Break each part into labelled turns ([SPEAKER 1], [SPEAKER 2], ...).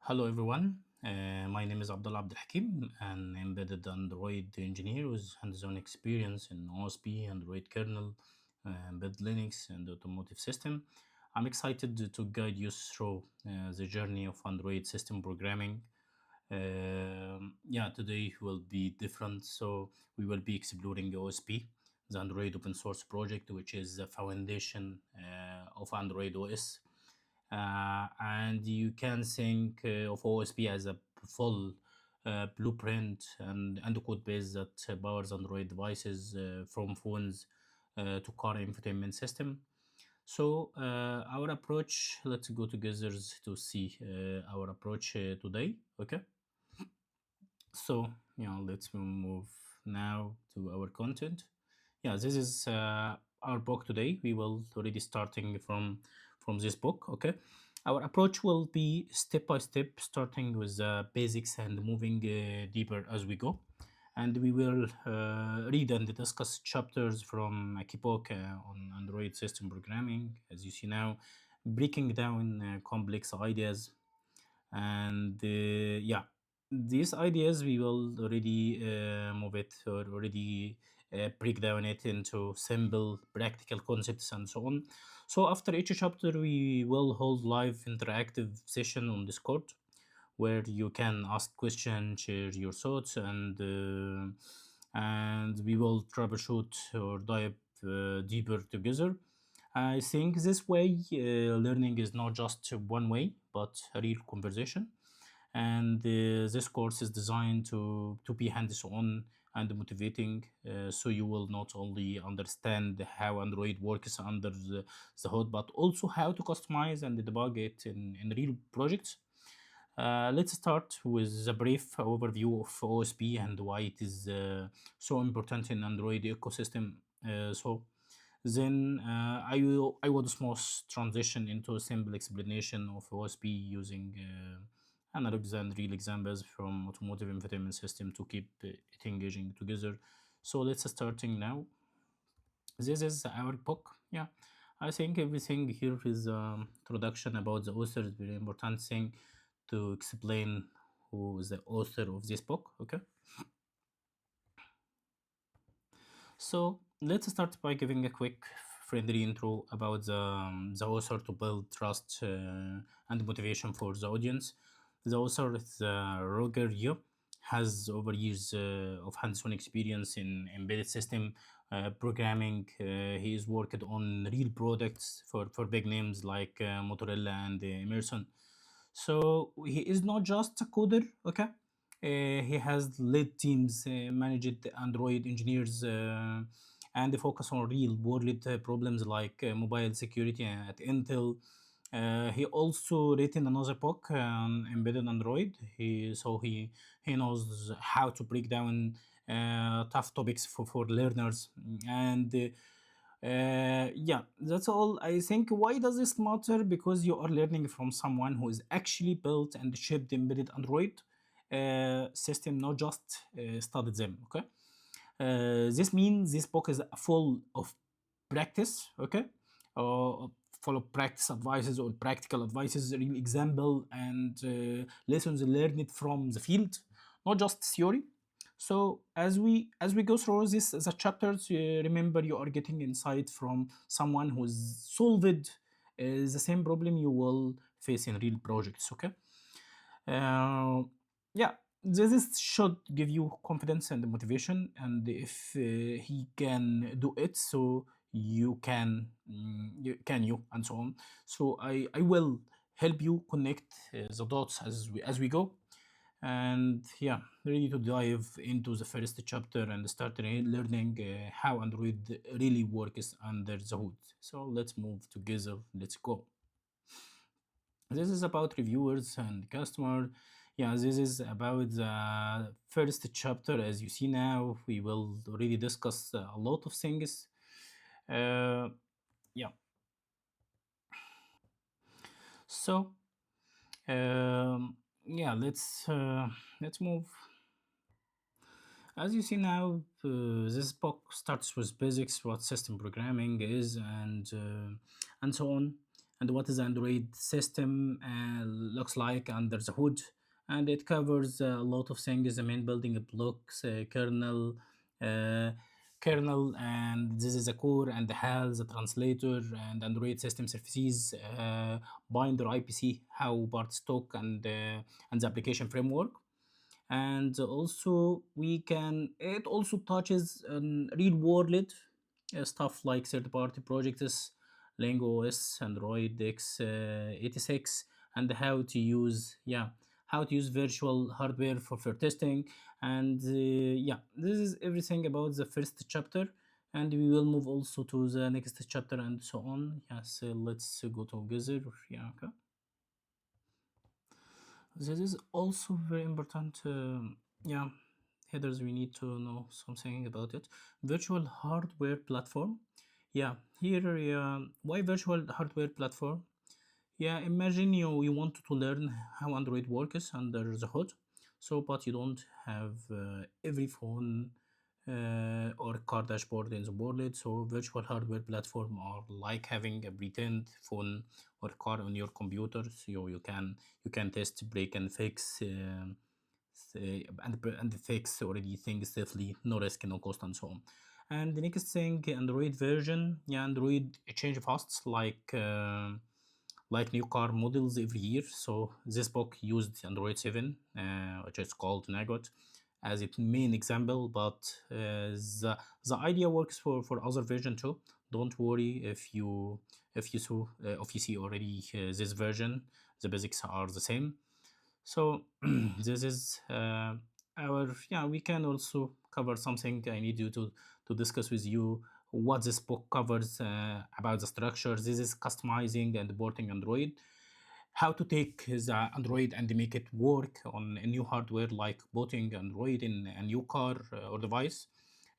[SPEAKER 1] Hello everyone, my name is Abdullah Abdelhakim, an embedded Android engineer with hands-on experience in AOSP, Android kernel, embedded Linux, and automotive system. I'm excited to guide you through the journey of Android system programming. Today will be different. So we will be exploring AOSP, the Android open source project, which is the foundation of Android OS. And you can think of OSP as a full blueprint and a code base that powers Android devices from phones to car infotainment system. So our approach, let's go together to see our approach today. Okay. So let's move now to our content. This is our book today. We will already starting from this book. Okay, our approach will be step by step, starting with the basics and moving deeper as we go. And we will read and discuss chapters from a key book on Android system programming, as you see now, breaking down complex ideas and these ideas we will already move it or already break down it into simple practical concepts and so on. So after each chapter we will hold live interactive session on Discord where you can ask questions, share your thoughts, and we will troubleshoot or dive deeper together. I think this way learning is not just one way, but a real conversation. And this course is designed to be hands-on and motivating, so you will not only understand how Android works under the hood, but also how to customize and debug it in real projects. Let's start with a brief overview of OSP and why it is so important in Android ecosystem. I would smooth transition into a simple explanation of OSP using analogs and real examples from automotive infotainment system to keep it engaging together. So let's starting now. This is our book. I think everything here is introduction about the author is very important thing to explain who is the author of this book. Okay, so let's start by giving a quick friendly intro about the author to build trust and motivation for the audience. The author is Roger Yu, has over years of hands-on experience in embedded system programming. He has worked on real products for big names like Motorola and Emerson. So he is not just a coder, okay? He has led teams, managed Android engineers, and focus on real world problems like mobile security at Intel. He also written another book on embedded Android. He knows how to break down tough topics for learners and. That's all. I think why does this matter? Because you are learning from someone who is actually built and shipped embedded Android system, not just studied them. Okay, this means this book is full of practice. Okay, full of practice advices or practical advices, real example and lessons learned from the field, not just theory. So as we go through this the chapters, remember you are getting insight from someone who's solved the same problem you will face in real projects. Okay, uh, yeah, this should give you confidence and motivation, and if he can do it, so you can, and so on. So I will help you connect the dots as we go, and ready to dive into the first chapter and start learning how Android really works under the hood. So let's move together. Let's go. This is about reviewers and customer. This is about the first chapter. As you see now, we will already discuss a lot of things. Uh, yeah. So let's move. As you see now, this book starts with basics, what system programming is, and so on. and what is Android system looks like under the hood. And it covers a lot of things: the main building blocks, uh, kernel, and this is a core and the HAL, the translator, and Android system services, binder IPC, how parts talk, and the application framework. And also we can, it also touches real world stuff like third party projects, Lingo OS, Android x86, and how to use, how to use virtual hardware for testing. And yeah, this is everything about the first chapter, and we will move also to the next chapter and so on. Yes, let's go together. Yeah, okay. This is also very important. Yeah, headers, we need to know something about it. Virtual hardware platform. Yeah, here, why virtual hardware platform? Yeah, imagine you wanted to learn how Android works under the hood, so but you don't have every phone or car dashboard in the world. So virtual hardware platform are like having a pretend phone or car on your computer, so you can test, break, and fix. And fix already things safely, no risk, no cost, and so on. And the next thing, Android version. Yeah, Android change fast, like new car models every year. So this book used Android 7, which is called Nagot, as its main example, but the idea works for other version too. Don't worry if you see already this version, the basics are the same. So this is our, yeah, we can also cover something. I need you to discuss with you what this book covers about the structure. This is customizing and porting Android, how to take the Android and make it work on a new hardware, like booting Android in a new car or device.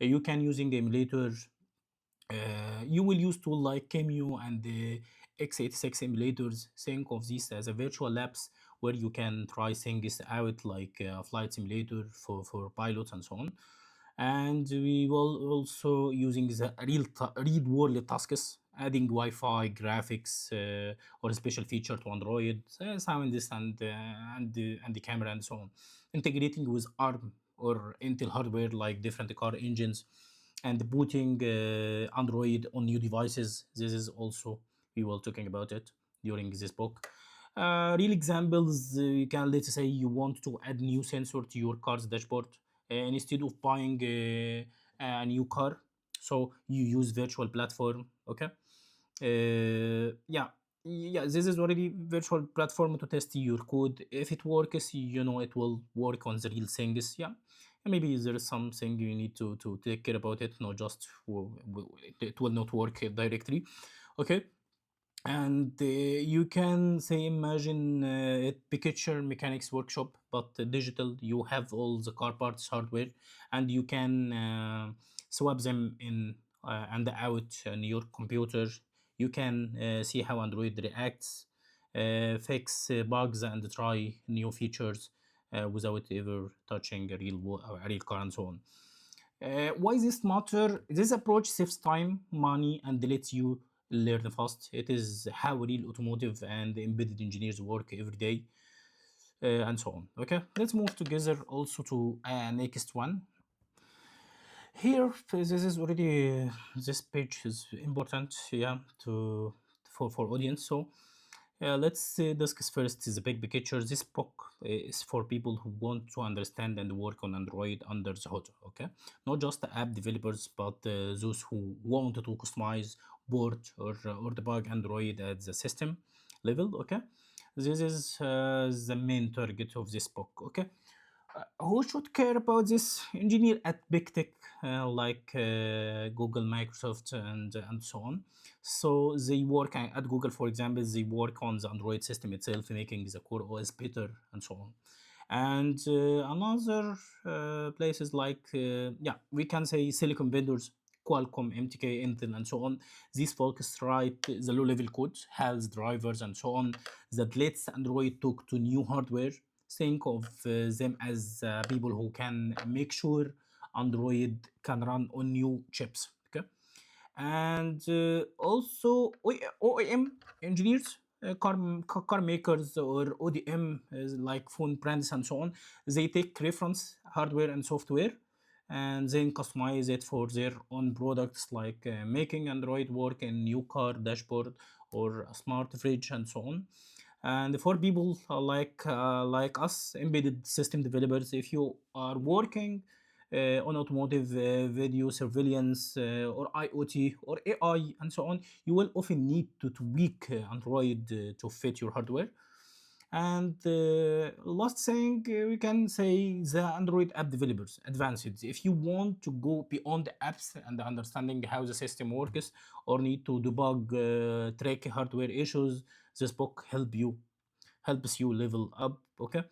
[SPEAKER 1] You can using emulator. You will use tool like Cameo and the x86 emulators. Think of this as a virtual labs where you can try things out, like flight simulator for pilots and so on. And we will also using the real world tasks, adding Wi-Fi, graphics, or a special feature to Android, sounds, and the camera and so on. Integrating with ARM or Intel hardware like different car engines, and booting Android on new devices. This is also, we were talking about it during this book. Real examples, you can, let's say you want to add new sensor to your car's dashboard instead of buying a new car, so you use virtual platform. Okay, yeah, this is already virtual platform to test your code. If it works, it will work on the real things. Yeah, and maybe there is something you need to take care about it, not just it will not work directly. Okay, and you can say, imagine it picture mechanics workshop, but digital. You have all the car parts hardware, and you can swap them in and out on your computer. You can see how Android reacts, fix bugs, and try new features without ever touching a real car and so on. Why this matter? This approach saves time, money, and lets you learn fast. It is how real automotive and embedded engineers work every day, and so on. Okay, let's move together also to next one. Here, this is already this page is important, yeah, to for audience. So let's discuss first the big picture. This book is for people who want to understand and work on Android under the hood. Okay, not just app developers, but those who want to customize, port, or debug Android at the system level. Okay, this is the main target of this book. Okay, who should care about this? Engineer at big tech like Google, Microsoft, and so on. So they work at Google, for example. They work on the Android system itself, making the core OS better, and so on. And another places like we can say silicon vendors, Qualcomm, MTK, Intel, and so on. These folks write the low-level code, has drivers, and so on, that lets Android talk to new hardware. Think of them as people who can make sure Android can run on new chips. Okay, And also OEM engineers, car makers or ODM, like phone brands and so on, they take reference hardware and software and then customize it for their own products, like making Android work in new car dashboard or a smart fridge and so on. And for people like us, embedded system developers, if you are working on automotive, video surveillance, or IoT or AI and so on, you will often need to tweak Android to fit your hardware. And last thing, we can say the Android app developers advanced. If you want to go beyond the apps and understanding how the system works, or need to debug tricky hardware issues, this book helps you level up. Okay.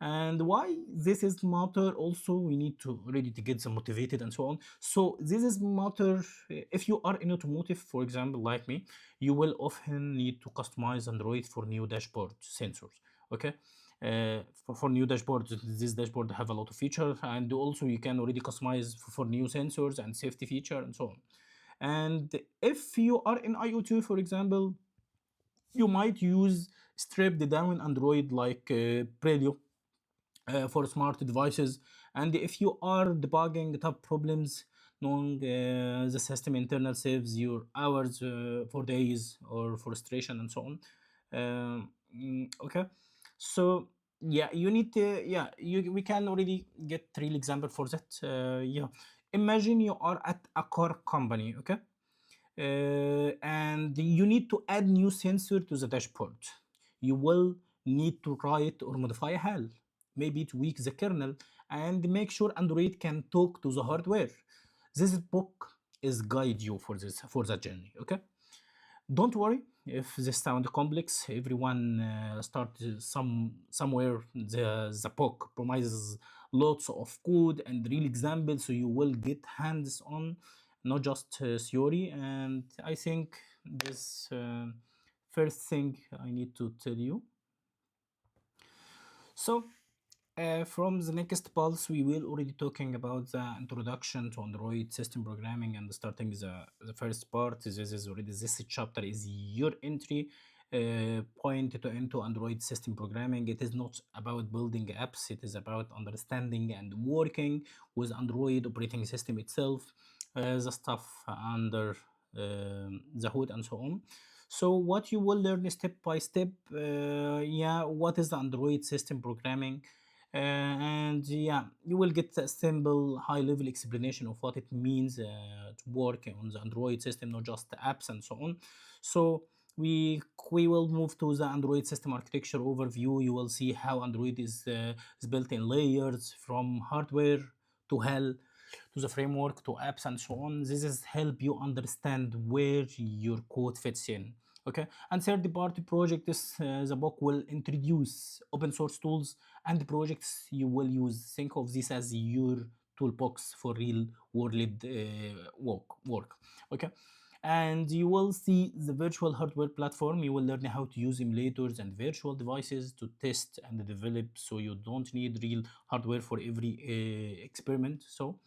[SPEAKER 1] And why this is matter also, we need to ready to get them motivated and so on. So this is matter, if you are in automotive, for example, like me, you will often need to customize Android for new dashboard sensors. Okay. For new dashboards, this dashboard have a lot of features, and also you can already customize for new sensors and safety feature and so on. And if you are in IoT, for example, you might use stripped down Android like Prelio for smart devices. And if you are debugging tough problems, knowing the system internal saves your hours for days or frustration and so on. Okay. So yeah, you need to, yeah, we can already get real example for that. Yeah, imagine you are at a car company. Okay. And you need to add new sensor to the dashboard. You will need to write or modify a HAL, maybe tweak the kernel, and make sure Android can talk to the hardware. This book is guide you for that journey. Okay. Don't worry if this sounds complex. Everyone start somewhere. The book promises lots of code and real examples, so you will get hands on, not just theory. And I think this first thing I need to tell you. So from the next pulse, we will already talking about the introduction to Android system programming and starting the first part. This is already, this chapter is your entry point into Android system programming. It is not about building apps. It is about understanding and working with Android operating system itself, the stuff under the hood and so on. So what you will learn step by step, yeah, what is the Android system programming? And yeah, you will get a simple high level explanation of what it means to work on the Android system, not just the apps and so on. So we will move to the Android system architecture overview. You will see how Android is built in layers, from hardware to HAL to the framework to apps and so on. This is help you understand where your code fits in. Okay. And third party projects, the book will introduce open source tools and projects you will use. Think of this as your toolbox for real world work. Okay. And you will see the virtual hardware platform. You will learn how to use emulators and virtual devices to test and develop, so you don't need real hardware for every experiment. So,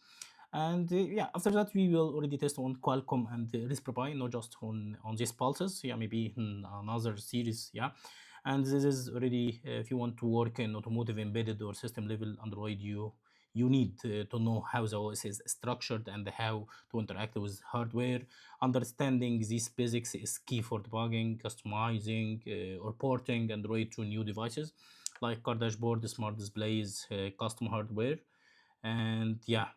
[SPEAKER 1] and yeah, after that we will already test on Qualcomm and Raspberry Pi, not just on these pulses. Yeah, maybe in another series. Yeah. And this is already, if you want to work in automotive embedded or system level Android, you need to know how the OS is structured and how to interact with hardware. Understanding these basics is key for debugging, customizing, or porting Android to new devices like car dashboard, smart displays, custom hardware. And yeah,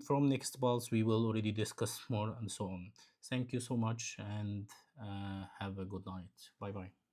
[SPEAKER 1] from next pulse we will already discuss more and so on. Thank you so much, and have a good night. Bye bye.